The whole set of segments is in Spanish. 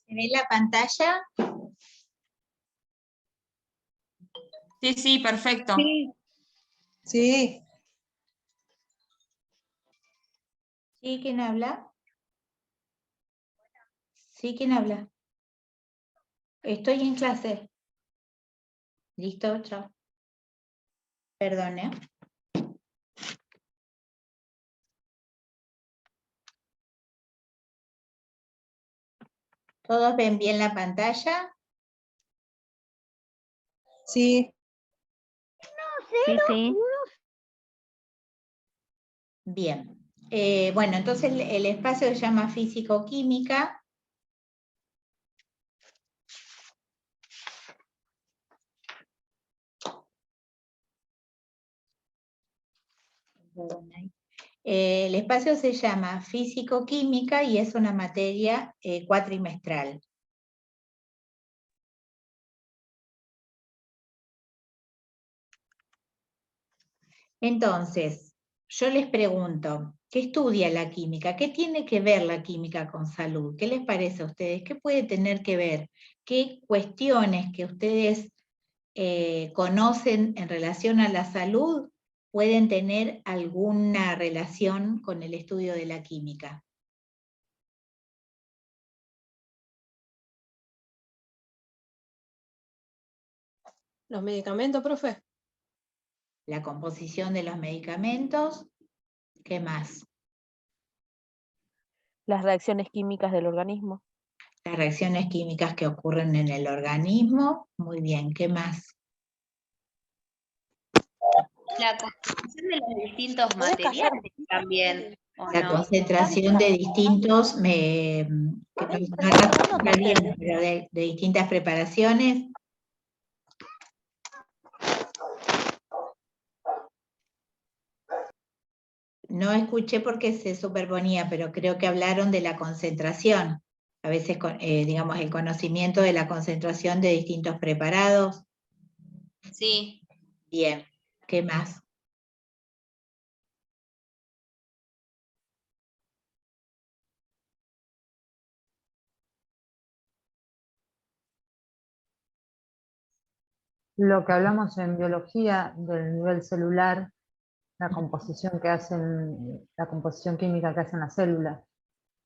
¿Se ve la pantalla? Sí, sí, perfecto. Sí. Sí. ¿Sí? ¿Quién habla? ¿Sí? ¿Quién habla? Estoy en clase. Listo, chao. Perdone. ¿Todos ven bien la pantalla? Sí. Sí, sí. Bien. Bueno, entonces el espacio se llama físico-química. El espacio se llama físico-química y es una materia cuatrimestral. Entonces, yo les pregunto, ¿qué estudia la química? ¿Qué tiene que ver la química con salud? ¿Qué les parece a ustedes? ¿Qué puede tener que ver? ¿Qué cuestiones que ustedes conocen en relación a la salud pueden tener alguna relación con el estudio de la química? ¿Los medicamentos, profe? La composición de los medicamentos, ¿qué más? Las reacciones químicas del organismo. Las reacciones químicas que ocurren en el organismo, muy bien, ¿qué más? La constitución de los distintos materiales también, ¿o La no? concentración de distintos, pero de distintas preparaciones. No escuché porque se superponía, pero creo que hablaron de la concentración. A veces, digamos, el conocimiento de la concentración de distintos preparados. Sí. Bien, ¿qué más? Lo que hablamos en biología del nivel celular, la composición la composición química que hacen las células.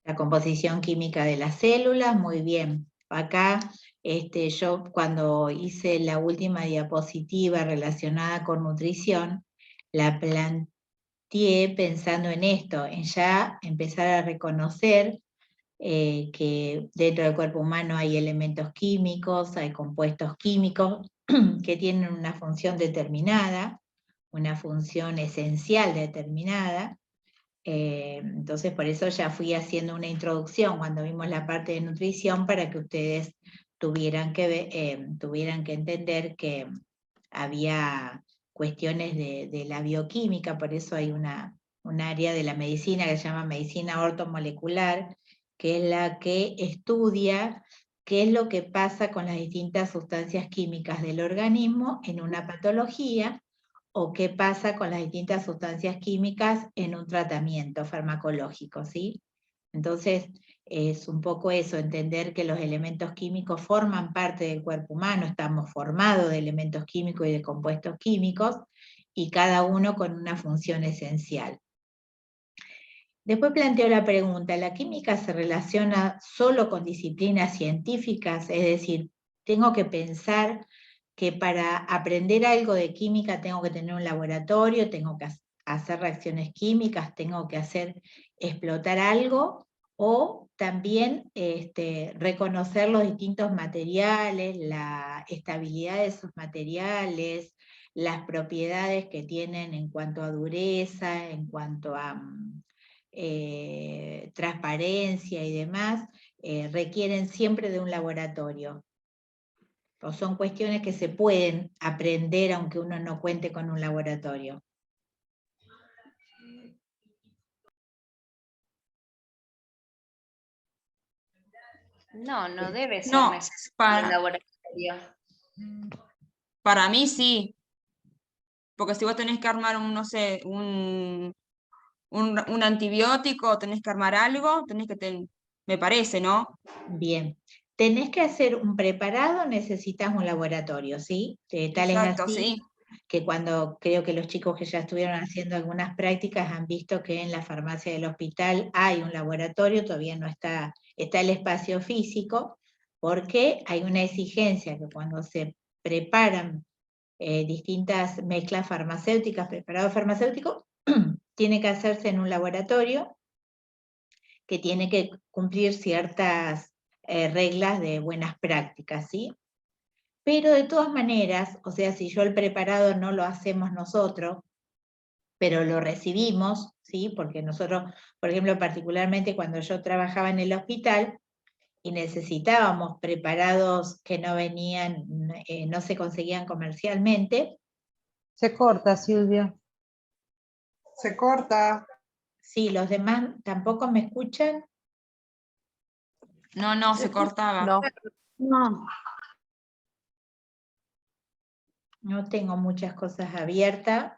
La composición química de las células, muy bien. Acá yo cuando hice la última diapositiva relacionada con nutrición, la planteé pensando en esto, en ya empezar a reconocer que dentro del cuerpo humano hay elementos químicos, hay compuestos químicos que tienen una función determinada, una función esencial determinada. Entonces por eso ya fui haciendo una introducción cuando vimos la parte de nutrición para que ustedes tuvieran que entender que había cuestiones de la bioquímica, por eso hay un área de la medicina que se llama medicina ortomolecular, que es la que estudia qué es lo que pasa con las distintas sustancias químicas del organismo en una patología, o qué pasa con las distintas sustancias químicas en un tratamiento farmacológico, ¿sí? Entonces, es un poco eso, entender que los elementos químicos forman parte del cuerpo humano, estamos formados de elementos químicos y de compuestos químicos, y cada uno con una función esencial. Después planteo la pregunta, ¿la química se relaciona solo con disciplinas científicas? Es decir, tengo que pensar que para aprender algo de química tengo que tener un laboratorio, tengo que hacer reacciones químicas, tengo que explotar algo, o también reconocer los distintos materiales, la estabilidad de esos materiales, las propiedades que tienen en cuanto a dureza, en cuanto a transparencia y demás, requieren siempre de un laboratorio. O son cuestiones que se pueden aprender aunque uno no cuente con un laboratorio. No, no debe ser No, necesario un para, laboratorio. para mí sí. Porque si vos tenés que armar un, no sé, un antibiótico, tenés que armar algo, tenés que me parece, ¿no? Bien. Tenés que hacer un preparado, necesitas un laboratorio, ¿sí? Tal es Exacto, así sí. que cuando creo que los chicos que ya estuvieron haciendo algunas prácticas han visto que en la farmacia del hospital hay un laboratorio, todavía no está el espacio físico, porque hay una exigencia que cuando se preparan distintas mezclas farmacéuticas, preparados farmacéuticos, tiene que hacerse en un laboratorio que tiene que cumplir ciertas reglas de buenas prácticas, ¿sí? Pero de todas maneras, o sea, si yo el preparado no lo hacemos nosotros, pero lo recibimos, ¿sí? Porque nosotros, por ejemplo, particularmente cuando yo trabajaba en el hospital y necesitábamos preparados que no venían, no se conseguían comercialmente. Se corta, Silvia. Se corta. Sí, los demás tampoco me escuchan. No, se cortaba. No. No. No tengo muchas cosas abiertas.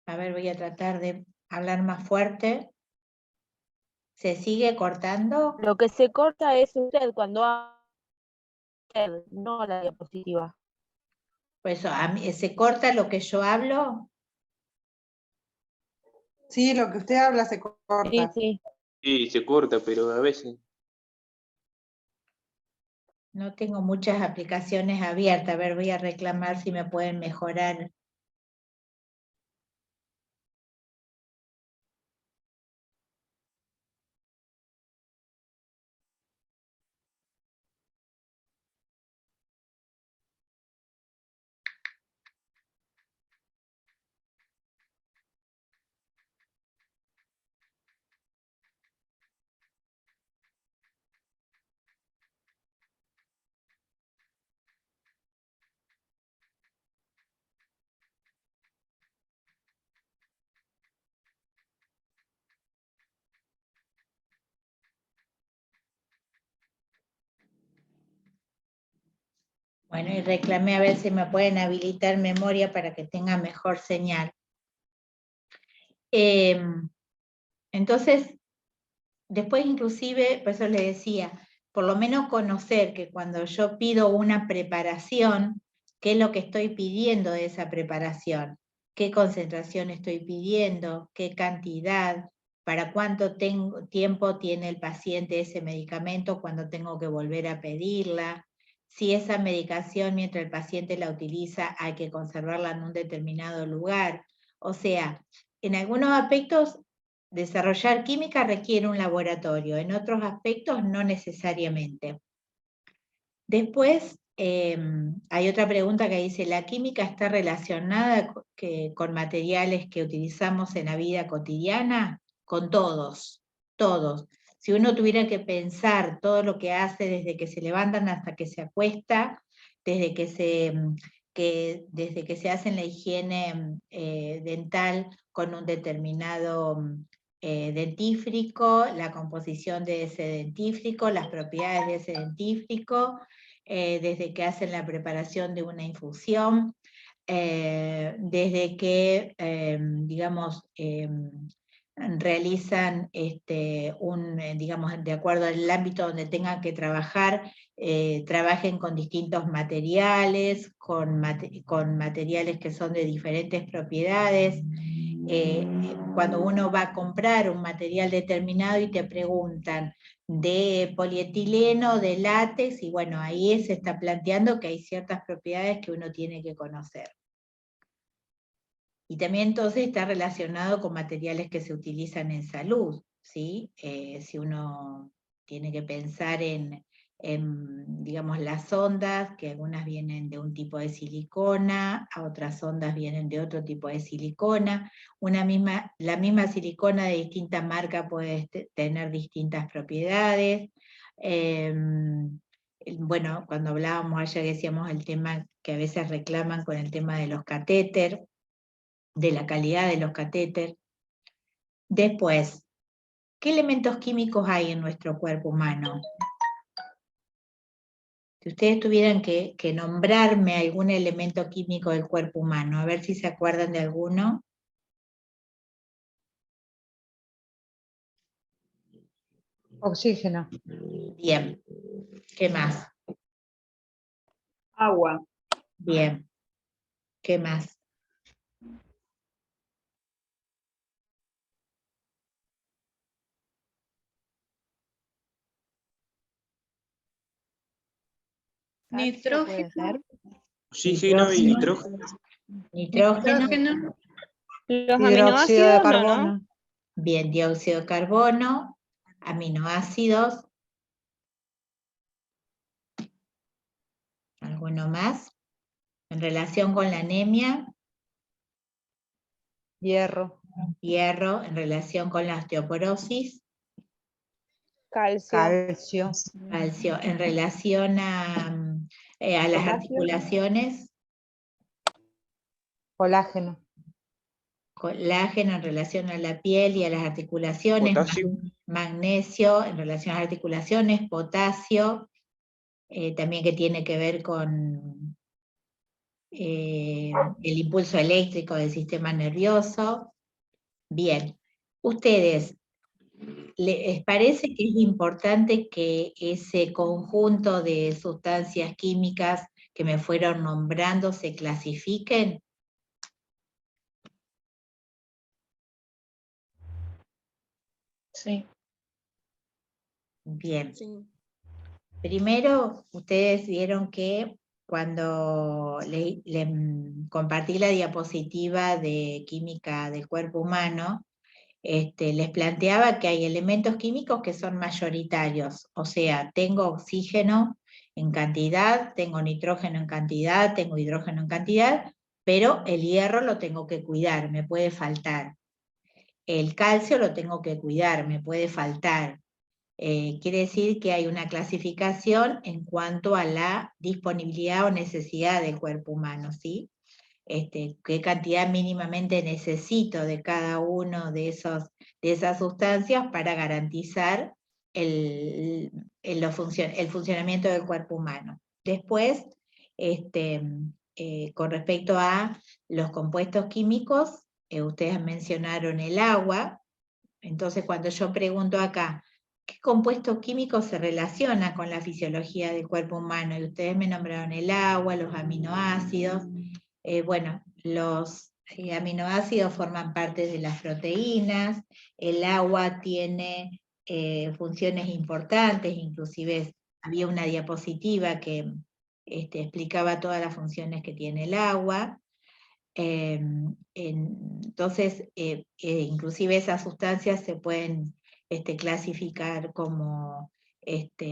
A ver, voy a tratar de hablar más fuerte. ¿Se sigue cortando? Lo que se corta es usted cuando habla, no la diapositiva. Pues a mí, ¿se corta lo que yo hablo? Sí, lo que usted habla se Sí, corta. sí. Sí, se corta, pero a veces. No tengo muchas aplicaciones abiertas. A ver, voy a reclamar si me pueden mejorar. Bueno, y reclamé a ver si me pueden habilitar memoria para que tenga mejor señal. Entonces, después inclusive, por eso le decía, por lo menos conocer que cuando yo pido una preparación, qué es lo que estoy pidiendo de esa preparación, qué concentración estoy pidiendo, qué cantidad, para cuánto tiempo tiene el paciente ese medicamento, cuando tengo que volver a pedirla, si esa medicación mientras el paciente la utiliza hay que conservarla en un determinado lugar. O sea, en algunos aspectos desarrollar química requiere un laboratorio, en otros aspectos no necesariamente. Después hay otra pregunta que dice, ¿la química está relacionada con materiales que utilizamos en la vida cotidiana? Con todos, todos. Si uno tuviera que pensar todo lo que hace desde que se levantan hasta que se acuesta, desde que se hace la higiene dental con un determinado dentífrico, la composición de ese dentífrico, las propiedades de ese dentífrico, desde que hacen la preparación de una infusión, desde que, digamos, realizan digamos, de acuerdo al ámbito donde tengan que trabajar, trabajen con distintos materiales, con materiales que son de diferentes propiedades. Cuando uno va a comprar un material determinado y te preguntan de polietileno, de látex, y bueno, ahí se está planteando que hay ciertas propiedades que uno tiene que conocer. Y también entonces está relacionado con materiales que se utilizan en salud, ¿sí? Si uno tiene que pensar en digamos, las ondas, que algunas vienen de un tipo de silicona, a otras ondas vienen de otro tipo de silicona. La misma silicona de distinta marca puede tener distintas propiedades. Bueno, cuando hablábamos ayer decíamos el tema que a veces reclaman con el tema de los catéter, de la calidad de los catéter. Después, ¿qué elementos químicos hay en nuestro cuerpo humano? Si ustedes tuvieran que nombrarme algún elemento químico del cuerpo humano, a ver si se acuerdan de alguno. Oxígeno. Bien. ¿Qué más? Agua. Bien. ¿Qué más? Calcio puede ser. Oxígeno y nitrógeno. Nitrógeno. Los Hidróxido de aminoácidos, no, carbono. ¿no? Bien, dióxido de carbono, aminoácidos. ¿Alguno más? En relación con la anemia, Hierro. hierro. En relación con la osteoporosis, Calcio. Calcio. calcio. En relación a las Potasio. articulaciones, Colágeno. colágeno. En relación a la piel y a las articulaciones, Potasio. magnesio. En relación a las articulaciones, potasio. También que tiene que ver con el impulso eléctrico del sistema nervioso. Bien, ¿ustedes les parece que es importante que ese conjunto de sustancias químicas que me fueron nombrando se clasifiquen? Sí. Bien. Sí. Primero, ustedes vieron que cuando compartí la diapositiva de química del cuerpo humano, les planteaba que hay elementos químicos que son mayoritarios, o sea, tengo oxígeno en cantidad, tengo nitrógeno en cantidad, tengo hidrógeno en cantidad, pero el hierro lo tengo que cuidar, me puede faltar. El calcio lo tengo que cuidar, me puede faltar. Quiere decir que hay una clasificación en cuanto a la disponibilidad o necesidad del cuerpo humano, ¿sí? Qué cantidad mínimamente necesito de cada uno de esas sustancias para garantizar el funcionamiento del cuerpo humano. Después, con respecto a los compuestos químicos, ustedes mencionaron el agua. Entonces, cuando yo pregunto acá, ¿qué compuesto químico se relaciona con la fisiología del cuerpo humano? Y ustedes me nombraron el agua, los aminoácidos. Bueno, los aminoácidos forman parte de las proteínas, el agua tiene funciones importantes, inclusive había una diapositiva que explicaba todas las funciones que tiene el agua. Entonces, inclusive esas sustancias se pueden clasificar como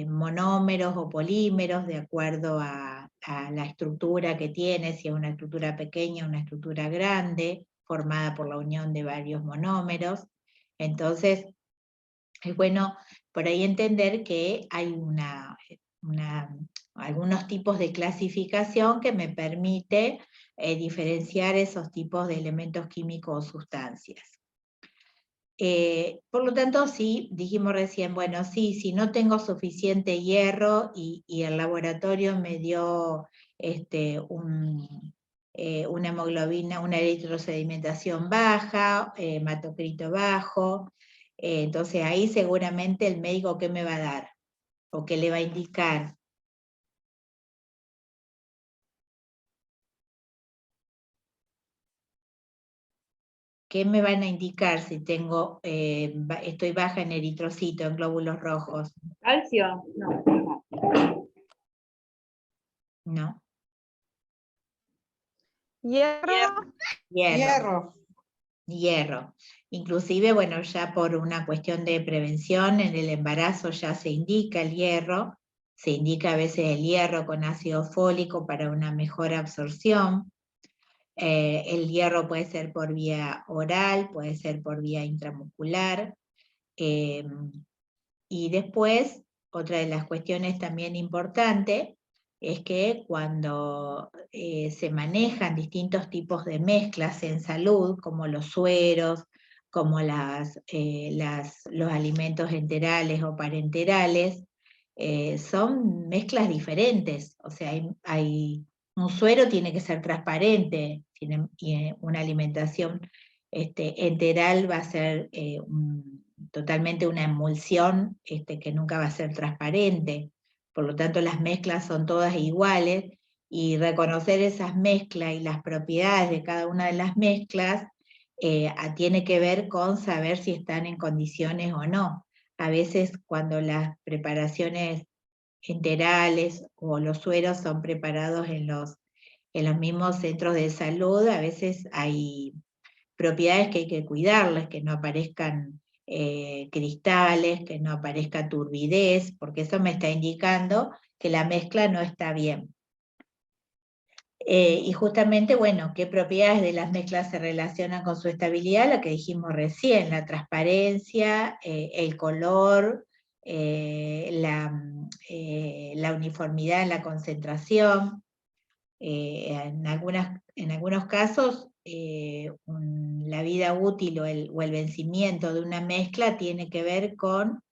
monómeros o polímeros de acuerdo a la estructura que tiene, si es una estructura pequeña o una estructura grande, formada por la unión de varios monómeros. Entonces, es bueno por ahí entender que hay algunos tipos de clasificación que me permite diferenciar esos tipos de elementos químicos o sustancias. Por lo tanto, sí, dijimos recién, bueno, sí, si no tengo suficiente hierro y el laboratorio me dio una hemoglobina, una eritrosedimentación baja, hematocrito bajo, entonces ahí seguramente el médico ¿qué me va a dar? ¿O qué le va a indicar? ¿Qué me van a indicar si tengo, estoy baja en eritrocito, en glóbulos rojos? ¿Calcio? No. No. Hierro. Hierro. Hierro. Inclusive, bueno, ya por una cuestión de prevención, en el embarazo ya se indica el hierro, se indica a veces el hierro con ácido fólico para una mejor absorción. El hierro puede ser por vía oral, puede ser por vía intramuscular. Y después, otra de las cuestiones también importantes es que cuando se manejan distintos tipos de mezclas en salud, como los sueros, como los alimentos enterales o parenterales, son mezclas diferentes. O sea, un suero tiene que ser transparente, y una alimentación enteral va a ser totalmente una emulsión que nunca va a ser transparente. Por lo tanto, las mezclas son todas iguales, y reconocer esas mezclas y las propiedades de cada una de las mezclas tiene que ver con saber si están en condiciones o no. A veces cuando las preparaciones enterales o los sueros son preparados en los mismos centros de salud, a veces hay propiedades que hay que cuidarles, que no aparezcan cristales, que no aparezca turbidez, porque eso me está indicando que la mezcla no está bien. Y justamente, bueno, ¿qué propiedades de las mezclas se relacionan con su estabilidad? Lo que dijimos recién, la transparencia, el color, la uniformidad en la concentración. En algunos casos, la vida útil o el vencimiento de una mezcla tiene que ver con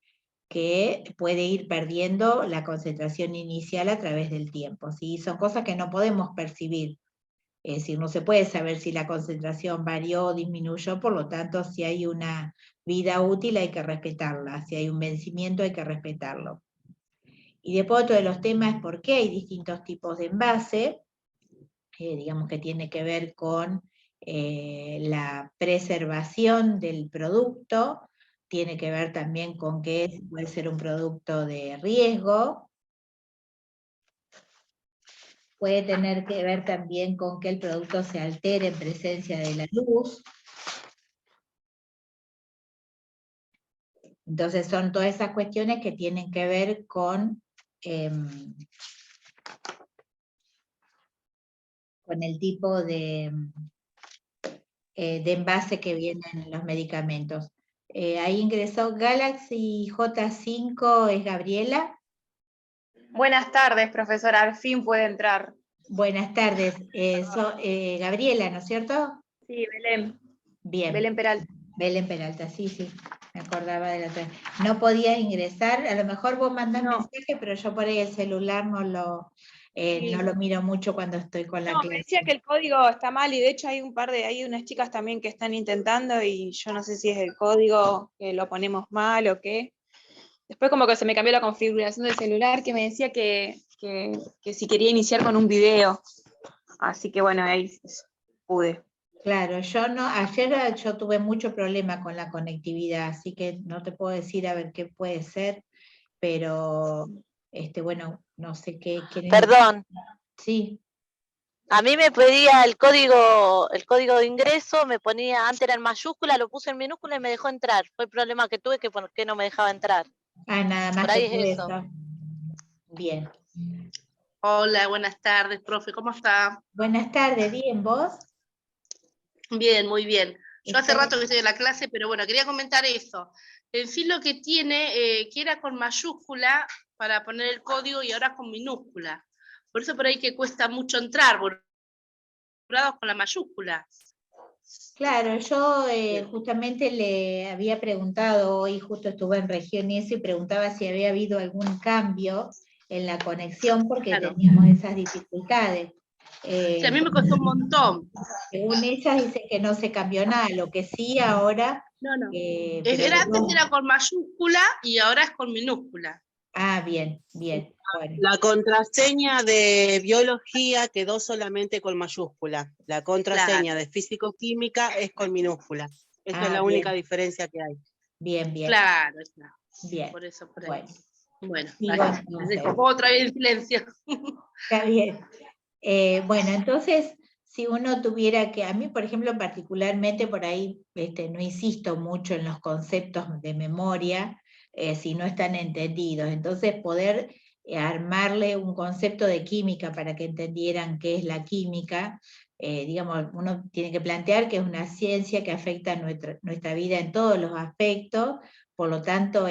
que puede ir perdiendo la concentración inicial a través del tiempo, ¿sí? Son cosas que no podemos percibir. Es decir, no se puede saber si la concentración varió o disminuyó, por lo tanto, si hay una vida útil hay que respetarla, si hay un vencimiento hay que respetarlo. Y después otro de los temas es por qué hay distintos tipos de envase. Digamos que tiene que ver con la preservación del producto, tiene que ver también con que puede ser un producto de riesgo, puede tener que ver también con que el producto se altere en presencia de la luz. Entonces son todas esas cuestiones que tienen que ver con el tipo de envase que vienen en los medicamentos. Ahí ingresó Galaxy J5, ¿es Gabriela? Buenas tardes, profesora, al fin puede entrar. Buenas tardes, Gabriela, ¿no es cierto? Sí, Belén. Bien. Belén Peralta. Belén Peralta, sí, me acordaba de la otra. No podías ingresar, a lo mejor vos mandás mensaje, pero yo por ahí el celular no lo miro mucho cuando estoy con la clase. Me decía que el código está mal, y de hecho hay unas chicas también que están intentando, y yo no sé si es el código que lo ponemos mal o qué. Después como que se me cambió la configuración del celular, que me decía que si quería iniciar con un video. Así que bueno, ahí pude. Claro, ayer yo tuve mucho problema con la conectividad, así que no te puedo decir a ver qué puede ser, pero bueno, no sé qué. Perdón. Sí. A mí me pedía el código de ingreso, me ponía, antes era en mayúscula, lo puse en minúscula y me dejó entrar. Fue el problema que tuve, que por qué no me dejaba entrar. Nada más. Por ahí es eso. Bien. Hola, buenas tardes, profe, ¿cómo está? Buenas tardes, bien, ¿vos? Bien, muy bien. Yo hace rato que estoy en la clase, pero bueno, quería comentar eso. En fin, lo que tiene, que era con mayúscula para poner el código y ahora con minúscula. Por eso por ahí que cuesta mucho entrar, con la mayúscula. Claro, yo justamente le había preguntado, hoy justo estuve en región y eso, y preguntaba si había habido algún cambio en la conexión, porque teníamos esas dificultades. Sí, a mí me costó un montón. Según ellas dicen que no se cambió nada, lo que sí ahora... No. Antes era con mayúscula y ahora es con minúscula. Ah, bien. Bueno. La contraseña de biología quedó solamente con mayúscula. La contraseña de físico-química es con minúscula. Esa es la única diferencia que hay. Bien. Claro. Bien. Por eso. Bueno, les dejo otra vez en silencio. Está bien. Bueno, entonces, si uno tuviera que, a mí, por ejemplo, particularmente por ahí, no insisto mucho en los conceptos de memoria, si no están entendidos. Entonces, poder armarle un concepto de química para que entendieran qué es la química. Digamos, uno tiene que plantear que es una ciencia que afecta nuestra vida en todos los aspectos, por lo tanto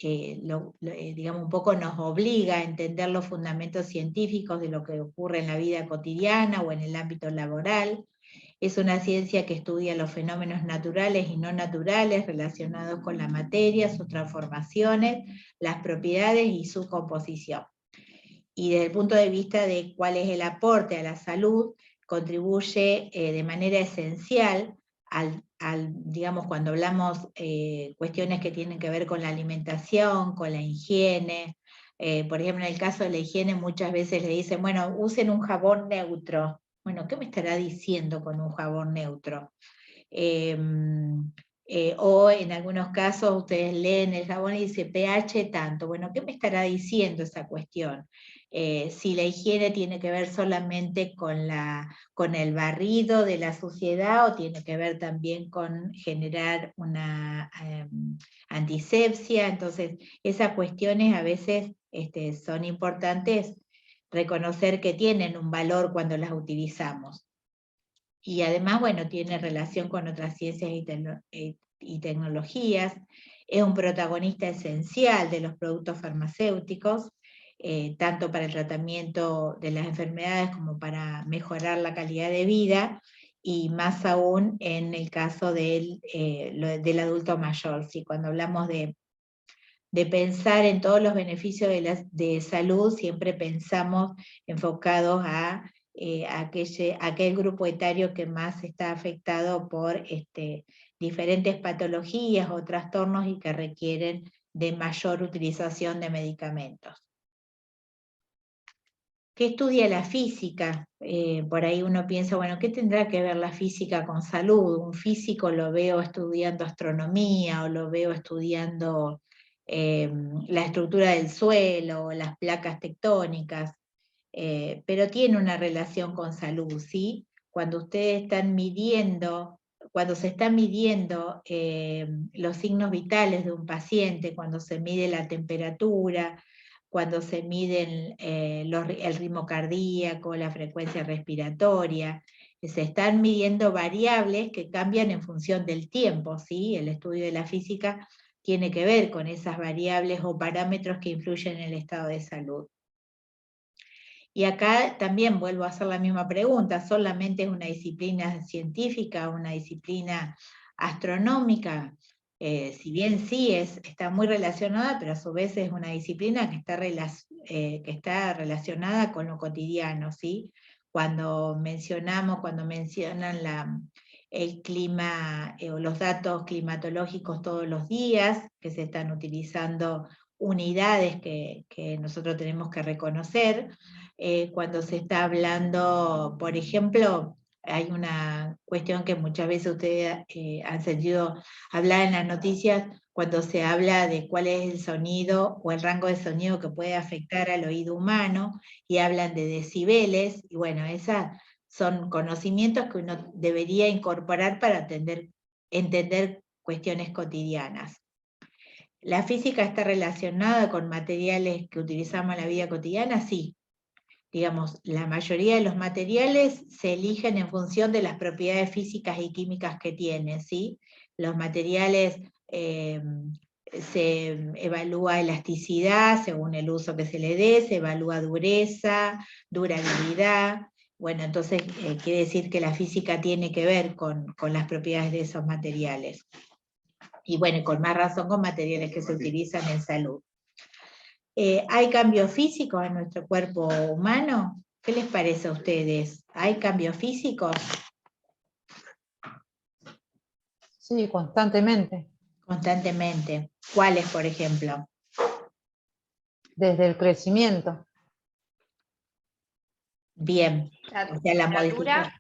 digamos, un poco nos obliga a entender los fundamentos científicos de lo que ocurre en la vida cotidiana o en el ámbito laboral. Es una ciencia que estudia los fenómenos naturales y no naturales relacionados con la materia, sus transformaciones, las propiedades y su composición. Y desde el punto de vista de cuál es el aporte a la salud, contribuye de manera esencial digamos, cuando hablamos cuestiones que tienen que ver con la alimentación, con la higiene. Por ejemplo, en el caso de la higiene muchas veces le dicen, bueno, usen un jabón neutro. Bueno, ¿qué me estará diciendo con un jabón neutro? O en algunos casos ustedes leen el jabón y dice pH tanto. Bueno, ¿qué me estará diciendo esa cuestión? Si la higiene tiene que ver solamente con el barrido de la suciedad o tiene que ver también con generar una antisepsia. Entonces, esas cuestiones a veces son importantes reconocer que tienen un valor cuando las utilizamos. Y además, bueno, tiene relación con otras ciencias y tecnologías, es un protagonista esencial de los productos farmacéuticos, tanto para el tratamiento de las enfermedades como para mejorar la calidad de vida, y más aún en el caso del adulto mayor. ¿Sí? Cuando hablamos de pensar en todos los beneficios de salud, siempre pensamos enfocados a aquel grupo etario que más está afectado por diferentes patologías o trastornos y que requieren de mayor utilización de medicamentos. ¿Qué estudia la física? Por ahí uno piensa, bueno, ¿qué tendrá que ver la física con salud? Un físico lo veo estudiando astronomía, o lo veo estudiando la estructura del suelo, las placas tectónicas, pero tiene una relación con salud, ¿sí? Cuando ustedes están midiendo, cuando se están midiendo los signos vitales de un paciente, cuando se mide la temperatura, cuando se miden el ritmo cardíaco, la frecuencia respiratoria, se están midiendo variables que cambian en función del tiempo, ¿sí? El estudio de la física tiene que ver con esas variables o parámetros que influyen en el estado de salud. Y acá también vuelvo a hacer la misma pregunta, ¿solamente es una disciplina científica, una disciplina astronómica? Si bien sí está muy relacionada, pero a su vez es una disciplina que está relacionada con lo cotidiano, ¿sí? Cuando mencionan el clima o los datos climatológicos todos los días, que se están utilizando unidades que nosotros tenemos que reconocer, cuando se está hablando, por ejemplo, hay una cuestión que muchas veces ustedes han sentido hablar en las noticias, cuando se habla de cuál es el sonido o el rango de sonido que puede afectar al oído humano, y hablan de decibeles, y bueno, esos son conocimientos que uno debería incorporar para entender cuestiones cotidianas. ¿La física está relacionada con materiales que utilizamos en la vida cotidiana? Sí. Digamos, la mayoría de los materiales se eligen en función de las propiedades físicas y químicas que tienen, ¿sí? Los materiales se evalúa elasticidad según el uso que se le dé, se evalúa dureza, durabilidad. Bueno, entonces quiere decir que la física tiene que ver con las propiedades de esos materiales. Y bueno, con más razón con materiales que se utilizan en salud. ¿Hay cambios físicos en nuestro cuerpo humano? ¿Qué les parece a ustedes? ¿Hay cambios físicos? Sí, constantemente. Constantemente. ¿Cuáles, por ejemplo? Desde el crecimiento. Bien. La O sea, la modificación.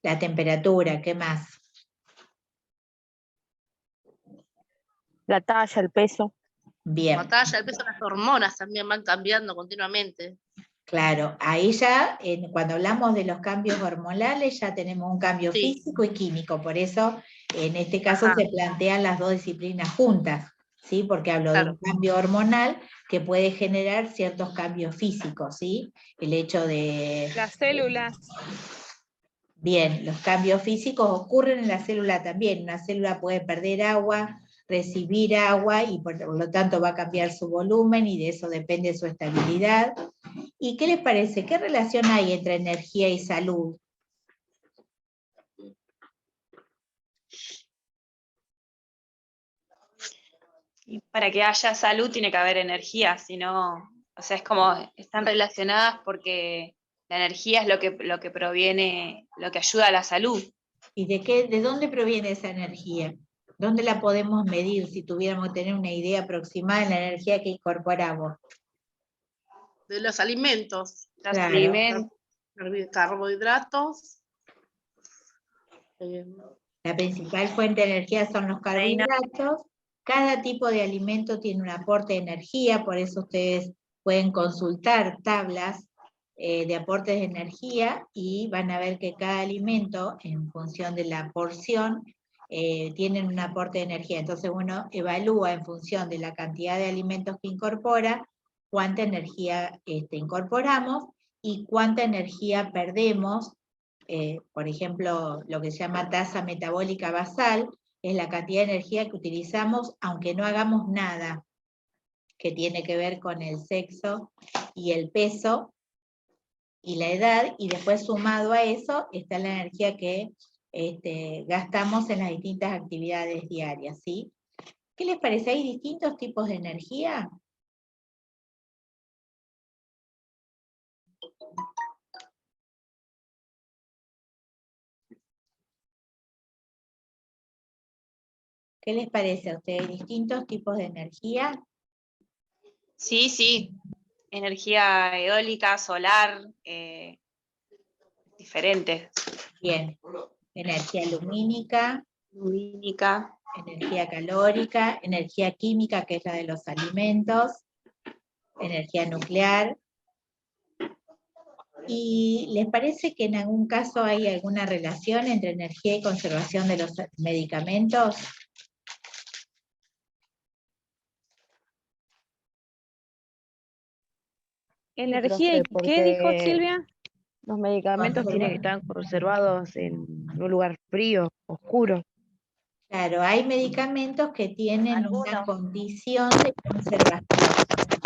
La temperatura, ¿qué más? La talla, el peso. Bien. La talla, el peso, las hormonas también van cambiando continuamente. Claro, ahí ya, cuando hablamos de los cambios hormonales, ya tenemos un cambio físico y químico, por eso en este caso se plantean las dos disciplinas juntas, ¿sí? Porque hablo de un cambio hormonal que puede generar ciertos cambios físicos, ¿sí? El hecho de... Las células. Bien, los cambios físicos ocurren en la célula también. Una célula puede perder agua, recibir agua, y por lo tanto va a cambiar su volumen, y de eso depende su estabilidad. ¿Y qué les parece? ¿Qué relación hay entre energía y salud? Y para que haya salud tiene que haber energía, si no, o sea, es como, están relacionadas porque la energía es lo que proviene, lo que ayuda a la salud. ¿Y de dónde proviene esa energía? ¿Dónde la podemos medir si tuviéramos que tener una idea aproximada de la energía que incorporamos? De los alimentos. Los Claro. alimentos. Carbohidratos. La principal fuente de energía son los carbohidratos. Cada tipo de alimento tiene un aporte de energía, por eso ustedes pueden consultar tablas de aportes de energía, y van a ver que cada alimento, en función de la porción, tienen un aporte de energía. Entonces uno evalúa en función de la cantidad de alimentos que incorpora, cuánta energía incorporamos y cuánta energía perdemos. Por ejemplo, lo que se llama tasa metabólica basal, es la cantidad de energía que utilizamos aunque no hagamos nada, que tiene que ver con el sexo y el peso y la edad, y después sumado a eso está la energía que gastamos en las distintas actividades diarias, ¿sí? ¿Qué les parece? ¿Hay distintos tipos de energía? ¿Qué les parece a ustedes? ¿Hay distintos tipos de energía? Sí, sí, energía eólica, solar, diferentes. Bien, energía lumínica, Lumínica. energía calórica, energía química, que es la de los alimentos, energía nuclear. ¿Y les parece que en algún caso hay alguna relación entre energía y conservación de los medicamentos? Energía, ¿y qué dijo Silvia? Los medicamentos tienen que Conserva- estar conservados en un lugar frío, oscuro. Claro, hay medicamentos que tienen una Algunos. condición de conservación.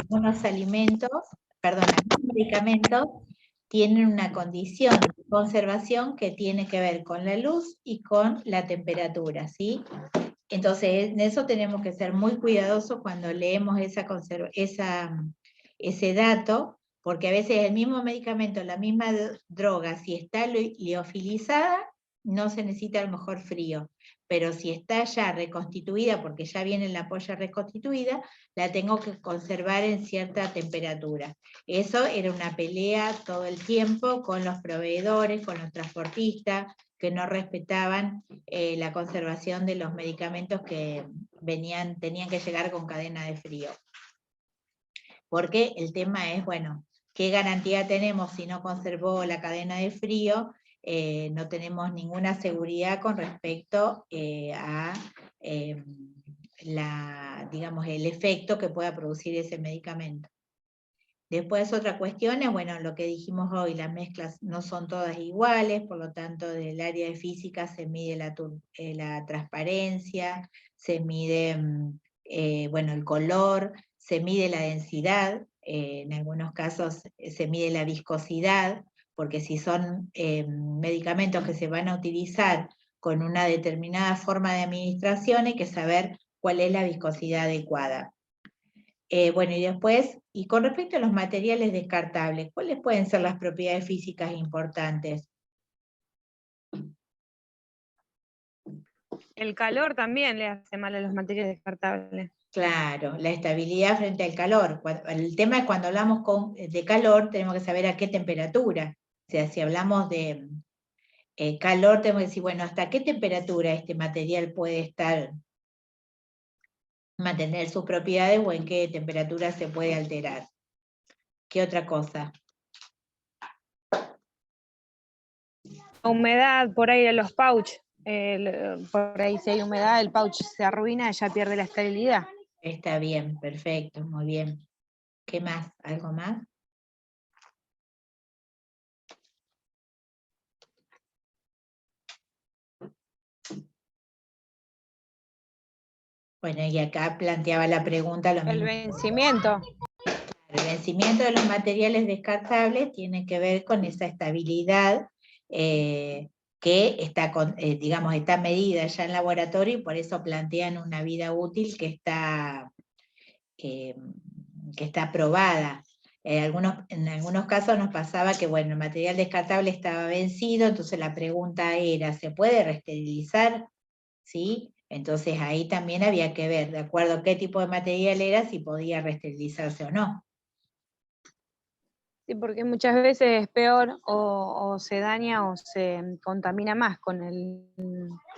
Algunos medicamentos tienen una condición de conservación que tiene que ver con la luz y con la temperatura, ¿sí? Entonces, en eso tenemos que ser muy cuidadosos cuando leemos ese dato, porque a veces el mismo medicamento, la misma droga, si está liofilizada, no se necesita a lo mejor frío, pero si está ya reconstituida, porque ya viene la ampolla reconstituida, la tengo que conservar en cierta temperatura. Eso era una pelea todo el tiempo con los proveedores, con los transportistas, que no respetaban la conservación de los medicamentos que tenían que llegar con cadena de frío. Porque el tema es, bueno, ¿qué garantía tenemos si no conservó la cadena de frío? No tenemos ninguna seguridad con respecto a digamos, el efecto que pueda producir ese medicamento. Después otra cuestión es, bueno, lo que dijimos hoy, las mezclas no son todas iguales, por lo tanto del área de física se mide la transparencia, se mide bueno, el color, se mide la densidad, en algunos casos se mide la viscosidad, porque si son medicamentos que se van a utilizar con una determinada forma de administración, hay que saber cuál es la viscosidad adecuada. Bueno, y después, y con respecto a los materiales descartables, ¿cuáles pueden ser las propiedades físicas importantes? El calor también le hace mal a los materiales descartables. Claro, la estabilidad frente al calor. El tema es cuando hablamos de calor, tenemos que saber a qué temperatura. O sea, si hablamos de calor, tenemos que decir, bueno, ¿hasta qué temperatura este material puede mantener sus propiedades o en qué temperatura se puede alterar? ¿Qué otra cosa? La humedad, por ahí en los pouch, por ahí si hay humedad, el pouch se arruina y ya pierde la estabilidad. Está bien, perfecto, muy bien. ¿Qué más? ¿Algo más? Bueno, y acá planteaba la pregunta lo El mismo. vencimiento. El vencimiento de los materiales descartables tiene que ver con esa estabilidad que está, digamos, está medida ya en laboratorio y por eso plantean una vida útil que está aprobada. En algunos casos nos pasaba que, bueno, el material descartable estaba vencido, entonces la pregunta era, ¿se puede reesterilizar? ¿Sí? Entonces ahí también había que ver, de acuerdo a qué tipo de material era, si podía reesterilizarse o no. Sí, porque muchas veces es peor o se daña o se contamina más con el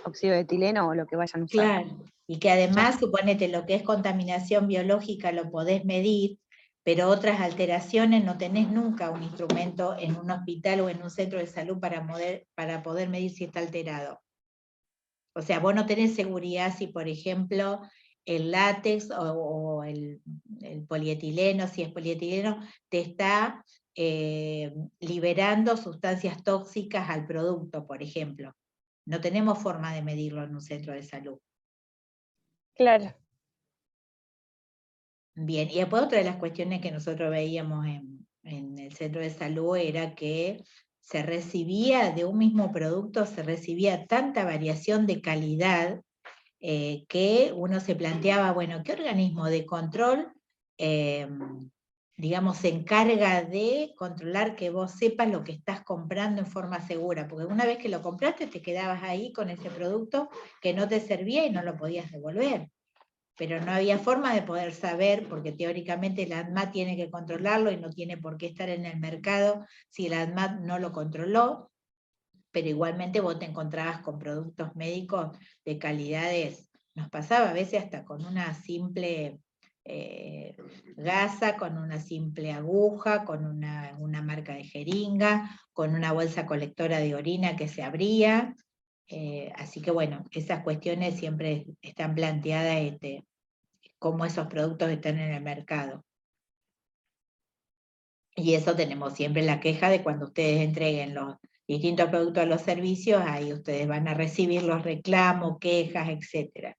óxido de etileno o lo que vayan a usar. Claro, y que además, suponete, lo que es contaminación biológica lo podés medir, pero otras alteraciones no tenés nunca un instrumento en un hospital o en un centro de salud para poder medir si está alterado. O sea, vos no tenés seguridad si, por ejemplo, el látex o el polietileno, si es polietileno, te está liberando sustancias tóxicas al producto, por ejemplo. No tenemos forma de medirlo en un centro de salud. Claro. Bien, y después otra de las cuestiones que nosotros veíamos en el centro de salud era que se recibía de un mismo producto, se recibía tanta variación de calidad que uno se planteaba, bueno, ¿qué organismo de control, digamos, se encarga de controlar que vos sepas lo que estás comprando en forma segura? Porque una vez que lo compraste te quedabas ahí con ese producto que no te servía y no lo podías devolver. Pero no había forma de poder saber, porque teóricamente la ANMAT tiene que controlarlo y no tiene por qué estar en el mercado si la ANMAT no lo controló, pero igualmente vos te encontrabas con productos médicos de calidades, nos pasaba a veces hasta con una simple gasa, con una simple aguja, con una marca de jeringa, con una bolsa colectora de orina que se abría, así que bueno, esas cuestiones siempre están planteadas, cómo esos productos están en el mercado. Y eso tenemos siempre la queja de cuando ustedes entreguen los distintos productos a los servicios, ahí ustedes van a recibir los reclamos, quejas, etc.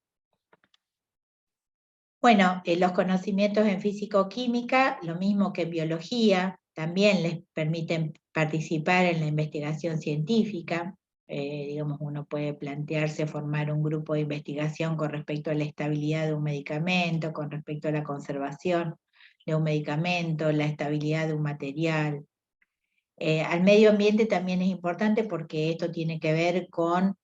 Bueno, los conocimientos en físico-química, lo mismo que en biología, también les permiten participar en la investigación científica. Digamos, uno puede plantearse formar un grupo de investigación con respecto a la estabilidad de un medicamento, con respecto a la conservación de un medicamento, la estabilidad de un material. Al medio ambiente también es importante porque esto tiene que ver con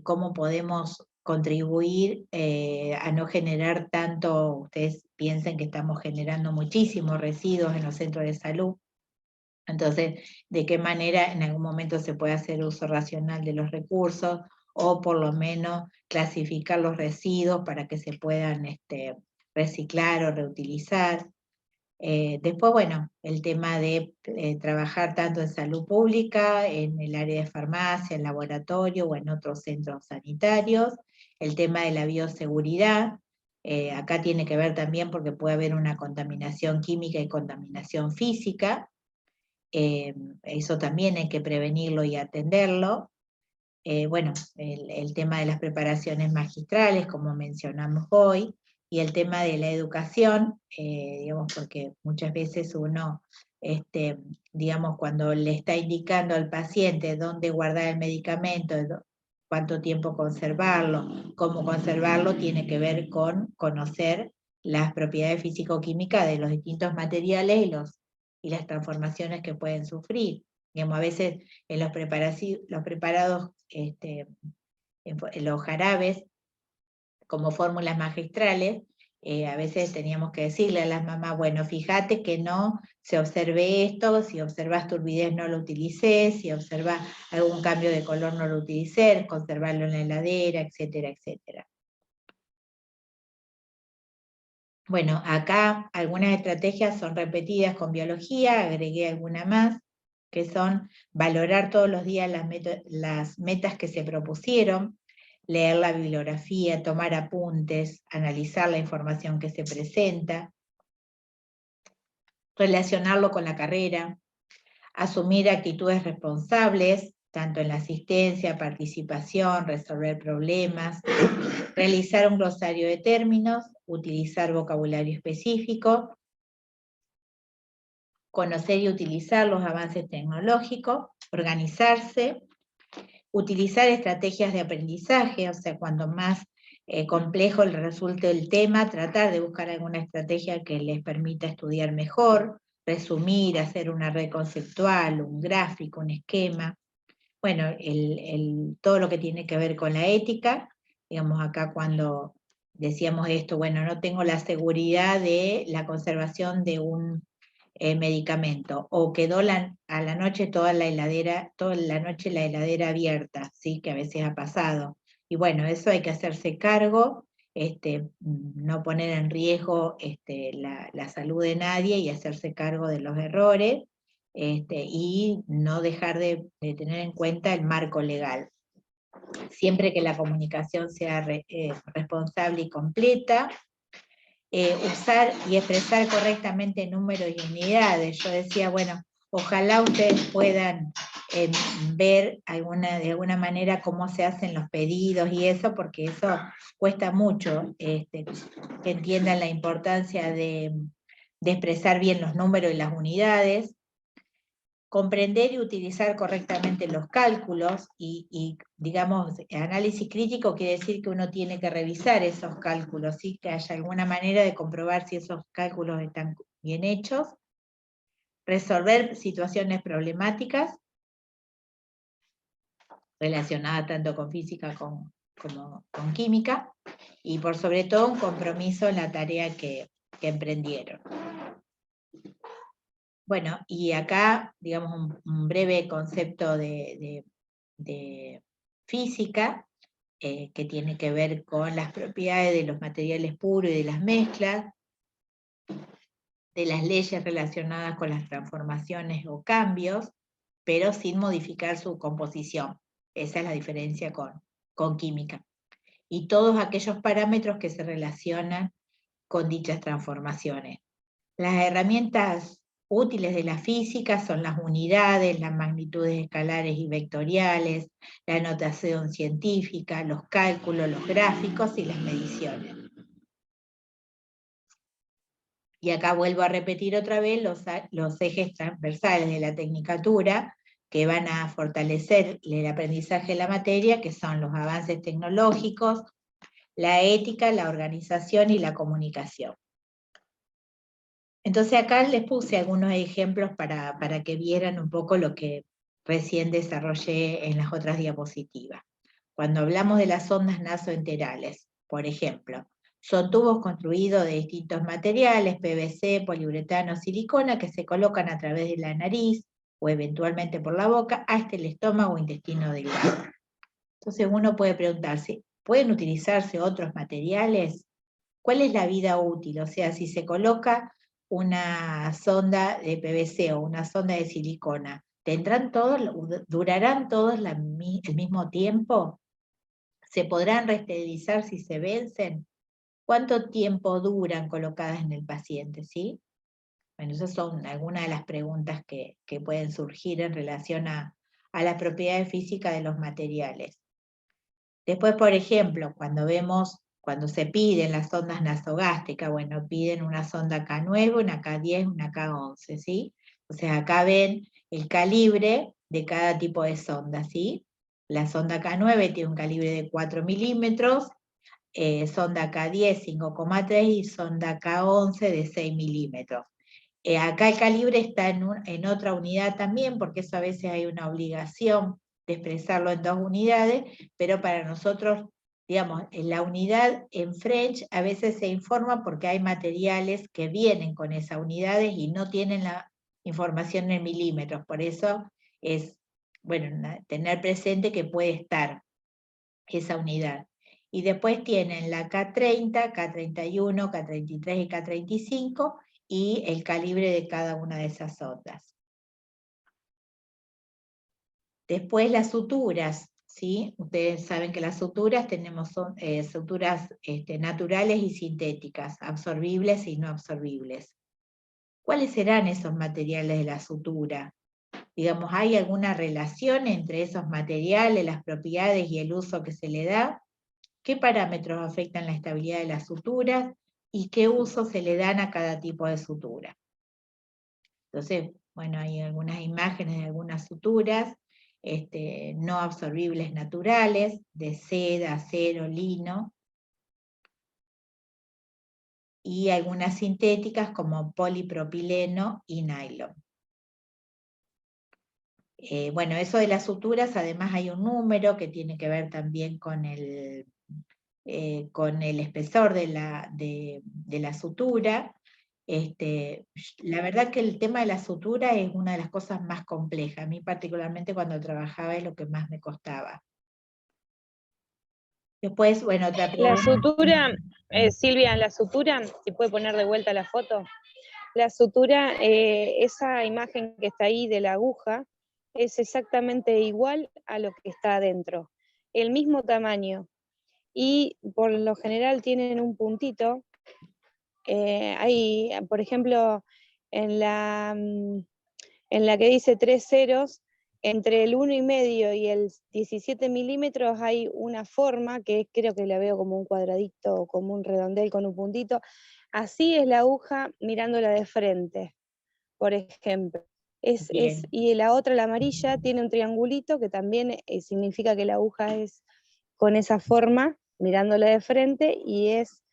cómo podemos contribuir a no generar tanto, ustedes piensen que estamos generando muchísimos residuos en los centros de salud. Entonces, ¿de qué manera en algún momento se puede hacer uso racional de los recursos o por lo menos clasificar los residuos para que se puedan reciclar o reutilizar? Después, bueno, el tema de trabajar tanto en salud pública, en el área de farmacia, en laboratorio o en otros centros sanitarios. El tema de la bioseguridad, acá tiene que ver también porque puede haber una contaminación química y contaminación física. Eso también hay que prevenirlo y atenderlo. Bueno, el tema de las preparaciones magistrales, como mencionamos hoy, y el tema de la educación, digamos, porque muchas veces uno, digamos, cuando le está indicando al paciente dónde guardar el medicamento, cuánto tiempo conservarlo, cómo conservarlo, tiene que ver con conocer las propiedades físico-químicas de los distintos materiales y las transformaciones que pueden sufrir. Digamos, a veces en los preparados, en los jarabes, como fórmulas magistrales, a veces teníamos que decirle a las mamás, bueno, fíjate que no se observe esto, si observas turbidez no lo utilices, si observas algún cambio de color no lo utilices, conservarlo en la heladera, etcétera, etcétera. Bueno, acá algunas estrategias son repetidas con biología, agregué alguna más, que son valorar todos los días las metas que se propusieron. leer la bibliografía, tomar apuntes, analizar la información que se presenta, relacionarlo con la carrera, asumir actitudes responsables, tanto en la asistencia, participación, resolver problemas, realizar un glosario de términos, utilizar vocabulario específico, conocer y utilizar los avances tecnológicos, organizarse, utilizar estrategias de aprendizaje, o sea, cuando más complejo le resulte el tema, tratar de buscar alguna estrategia que les permita estudiar mejor, resumir, hacer una red conceptual, un gráfico, un esquema. Bueno, todo lo que tiene que ver con la ética, digamos acá cuando decíamos esto, bueno, no tengo la seguridad de la conservación de un medicamento, o quedó a la noche toda la noche la heladera abierta, ¿sí? Que a veces ha pasado. Y bueno, eso hay que hacerse cargo, no poner en riesgo la salud de nadie y hacerse cargo de los errores, y no dejar de tener en cuenta el marco legal. Siempre que la comunicación sea responsable y completa, usar y expresar correctamente números y unidades. Yo decía, bueno, ojalá ustedes puedan ver de alguna manera cómo se hacen los pedidos y eso, porque eso cuesta mucho, que entiendan la importancia de expresar bien los números y las unidades, comprender y utilizar correctamente los cálculos, y digamos, análisis crítico quiere decir que uno tiene que revisar esos cálculos, ¿sí? Que haya alguna manera de comprobar si esos cálculos están bien hechos, resolver situaciones problemáticas, relacionadas tanto con física como con química, y por sobre todo un compromiso en la tarea que emprendieron. Bueno, y acá, digamos, un breve concepto de física, que tiene que ver con las propiedades de los materiales puros y de las mezclas, de las leyes relacionadas con las transformaciones o cambios, pero sin modificar su composición. Esa es la diferencia con química. Y todos aquellos parámetros que se relacionan con dichas transformaciones. Las herramientas útiles de la física son las unidades, las magnitudes escalares y vectoriales, la notación científica, los cálculos, los gráficos y las mediciones. Y acá vuelvo a repetir otra vez los ejes transversales de la tecnicatura que van a fortalecer el aprendizaje de la materia, que son los avances tecnológicos, la ética, la organización y la comunicación. Entonces acá les puse algunos ejemplos para que vieran un poco lo que recién desarrollé en las otras diapositivas. Cuando hablamos de las ondas nasoenterales, por ejemplo, son tubos construidos de distintos materiales, PVC, poliuretano, silicona, que se colocan a través de la nariz o eventualmente por la boca hasta el estómago o intestino delgado. Entonces uno puede preguntarse, ¿pueden utilizarse otros materiales? ¿Cuál es la vida útil? O sea, si se coloca una sonda de PVC o una sonda de silicona, ¿durarán todos el mismo tiempo? ¿Se podrán reesterilizar si se vencen? ¿Cuánto tiempo duran colocadas en el paciente? ¿Sí? Bueno, esas son algunas de las preguntas que pueden surgir en relación a las propiedades físicas de los materiales. Después, por ejemplo, cuando se piden las sondas nasogástricas, bueno, piden una sonda K9, una K10, una K11, ¿sí? O sea, acá ven el calibre de cada tipo de sonda, ¿sí? La sonda K9 tiene un calibre de 4 milímetros, sonda K10 5,3 y sonda K11 de 6 milímetros. Acá el calibre está en otra unidad también, porque eso a veces hay una obligación de expresarlo en 2 unidades, pero para nosotros, digamos, en la unidad en French a veces se informa porque hay materiales que vienen con esas unidades y no tienen la información en milímetros, por eso es, bueno, tener presente que puede estar esa unidad. Y después tienen la K30, K31, K33 y K35, y el calibre de cada una de esas ondas. Después las suturas ¿sí? Ustedes saben que las suturas son suturas naturales y sintéticas, absorbibles y no absorbibles. ¿Cuáles serán esos materiales de la sutura? Digamos, ¿hay alguna relación entre esos materiales, las propiedades y el uso que se le da? ¿Qué parámetros afectan la estabilidad de las suturas? ¿Y qué uso se le dan a cada tipo de sutura? Entonces, bueno, hay algunas imágenes de algunas suturas no absorbibles naturales, de seda, acero, lino, y algunas sintéticas como polipropileno y nylon. Bueno, eso de las suturas, además hay un número que tiene que ver también con el espesor de la sutura. La verdad que el tema de la sutura es una de las cosas más complejas. A mí particularmente cuando trabajaba es lo que más me costaba. Después, bueno, otra pregunta. La sutura, Silvia, la sutura, si puede poner de vuelta la foto. La sutura, esa imagen que está ahí de la aguja, es exactamente igual a lo que está adentro. El mismo tamaño. Y por lo general tienen un puntito. Hay, por ejemplo, en la que dice 3 ceros, entre el 1,5 y el 17 milímetros hay una forma que creo que la veo como un cuadradito, como un redondel con un puntito. Así es la aguja mirándola de frente, por ejemplo. Y la otra, la amarilla, tiene un triangulito que también significa que la aguja es con esa forma, mirándola de frente, y es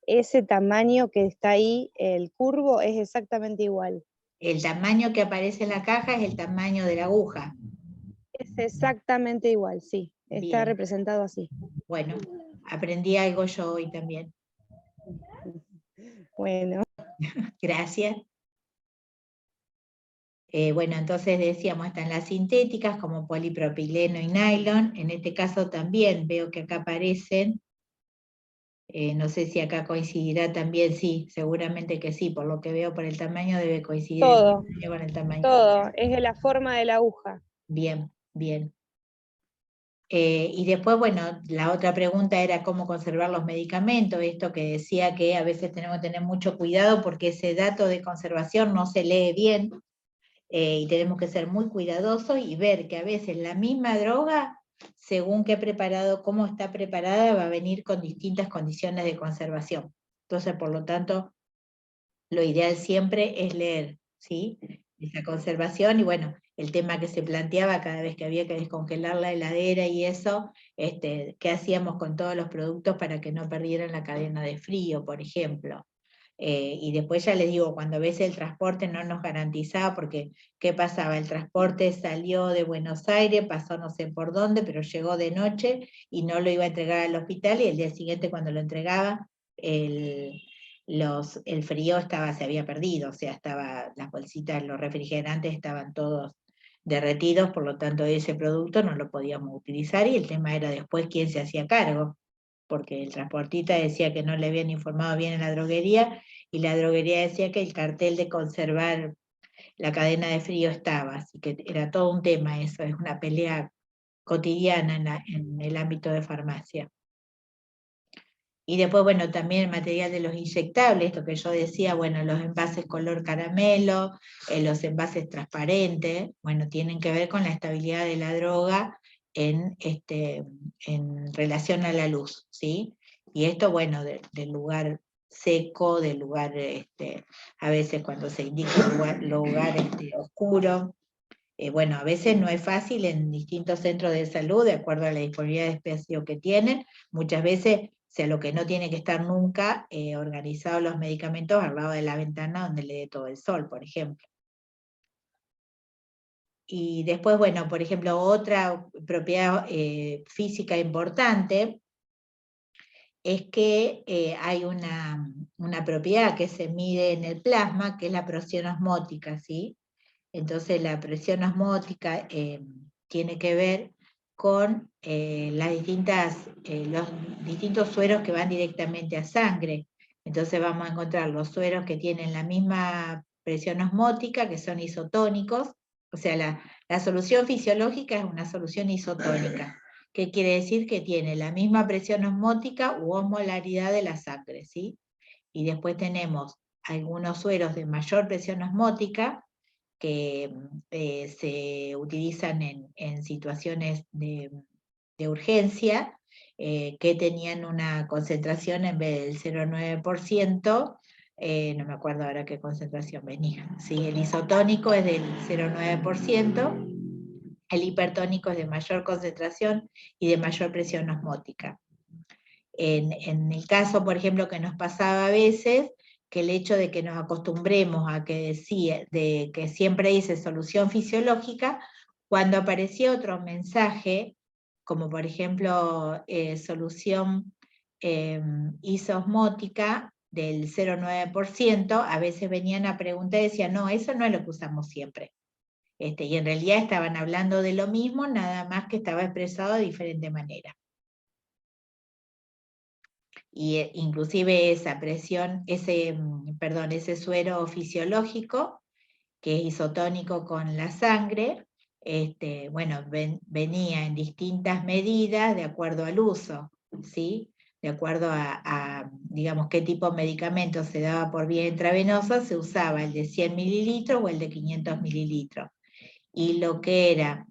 ese tamaño que está ahí, el curvo, es exactamente igual. El tamaño que aparece en la caja es el tamaño de la aguja. Es exactamente igual, sí. Está Bien. representado así. Bueno, aprendí algo yo hoy también. Bueno. Gracias. Bueno, entonces decíamos, están las sintéticas como polipropileno y nylon. En este caso también veo que acá aparecen. No sé si acá coincidirá también, sí, seguramente que sí, por lo que veo por el tamaño debe coincidir Todo, con el tamaño. todo, es de la forma de la aguja. Bien, bien. Y después, bueno, la otra pregunta era cómo conservar los medicamentos, esto que decía que a veces tenemos que tener mucho cuidado porque ese dato de conservación no se lee bien, y tenemos que ser muy cuidadosos y ver que a veces la misma droga, según qué preparado, cómo está preparada, va a venir con distintas condiciones de conservación. Entonces, por lo tanto, lo ideal siempre es leer, ¿sí? Esa conservación, y bueno, el tema que se planteaba cada vez que había que descongelar la heladera y eso, ¿qué hacíamos con todos los productos para que no perdieran la cadena de frío, por ejemplo? Y después ya les digo, cuando a veces el transporte no nos garantizaba, porque ¿qué pasaba? El transporte salió de Buenos Aires, pasó no sé por dónde, pero llegó de noche y no lo iba a entregar al hospital, y el día siguiente cuando lo entregaba, el frío se había perdido, o sea, las bolsitas, los refrigerantes estaban todos derretidos, por lo tanto ese producto no lo podíamos utilizar, y el tema era después quién se hacía cargo, porque el transportista decía que no le habían informado bien en la droguería, y la droguería decía que el cartel de conservar la cadena de frío estaba, así que era todo un tema eso, es una pelea cotidiana en el ámbito de farmacia. Y después, bueno, también el material de los inyectables, esto que yo decía, bueno, los envases color caramelo, los envases transparentes, bueno, tienen que ver con la estabilidad de la droga en relación a la luz, ¿sí? Y esto, bueno, del lugar seco, del lugar, a veces cuando se indica lugar oscuro, bueno, a veces no es fácil en distintos centros de salud, de acuerdo a la disponibilidad de espacio que tienen, muchas veces, o sea, lo que no tiene que estar nunca, organizados los medicamentos al lado de la ventana donde le dé todo el sol, por ejemplo. Y después, bueno, por ejemplo, otra propiedad física importante es que hay una propiedad que se mide en el plasma, que es la presión osmótica, ¿sí? Entonces la presión osmótica tiene que ver con los distintos sueros que van directamente a sangre. Entonces vamos a encontrar los sueros que tienen la misma presión osmótica, que son isotónicos, o sea, la solución fisiológica es una solución isotónica, ¿Qué quiere decir? Que tiene la misma presión osmótica u osmolaridad de la sangre, ¿sí? Y después tenemos algunos sueros de mayor presión osmótica que se utilizan en situaciones de urgencia, que tenían una concentración en vez del 0,9%, no me acuerdo ahora qué concentración venía. Sí, el isotónico es del 0,9%, el hipertónico es de mayor concentración y de mayor presión osmótica. En el caso, por ejemplo, que nos pasaba a veces, que el hecho de que nos acostumbremos a que decía, de que siempre dice solución fisiológica, cuando aparecía otro mensaje, como por ejemplo solución isosmótica del 0,9%, a veces venían a preguntar y decían, no, eso no es lo que usamos siempre. Y en realidad estaban hablando de lo mismo, nada más que estaba expresado de diferente manera. Y inclusive esa presión, ese suero fisiológico, que es isotónico con la sangre, bueno, venía en distintas medidas de acuerdo al uso, ¿sí? De acuerdo a, digamos, qué tipo de medicamento se daba por vía intravenosa, se usaba el de 100 mililitros o el de 500 mililitros. Y lo que era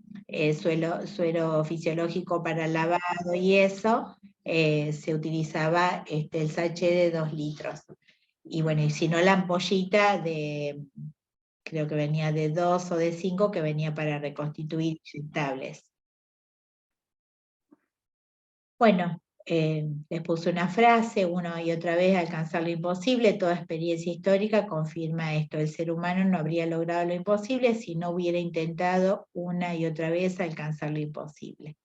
suero fisiológico para lavado y eso, se utilizaba el sachet de 2 litros. Y bueno, y si no la ampollita creo que venía de 2 o de 5, que venía para reconstituir inyectables. Bueno, les puse una frase, una y otra vez: alcanzar lo imposible. Toda experiencia histórica confirma esto: el ser humano no habría logrado lo imposible si no hubiera intentado una y otra vez alcanzar lo imposible.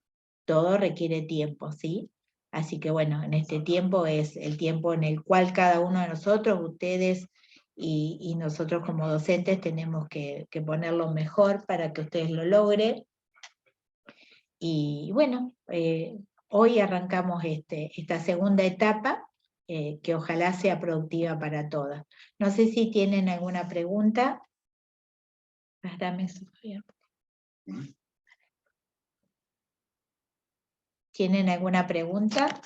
Todo requiere tiempo, ¿sí? Así que bueno, en este tiempo es el tiempo en el cual cada uno de nosotros, ustedes y nosotros como docentes, tenemos que poner lo mejor para que ustedes lo logren. Y bueno, hoy arrancamos esta segunda etapa, que ojalá sea productiva para todas. No sé si tienen alguna pregunta. Dame, Sofía. ¿Tienen alguna pregunta?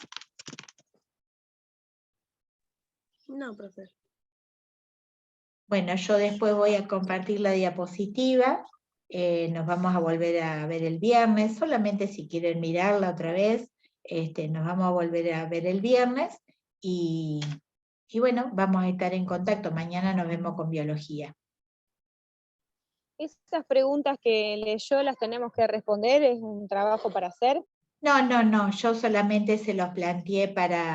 No, profe. Bueno, yo después voy a compartir la diapositiva. Nos vamos a volver a ver el viernes, solamente si quieren mirarla otra vez, nos vamos a volver a ver el viernes, y bueno, vamos a estar en contacto. Mañana nos vemos con biología. ¿Esas preguntas que leyó las tenemos que responder? ¿Es un trabajo para hacer? No, yo solamente se los planteé para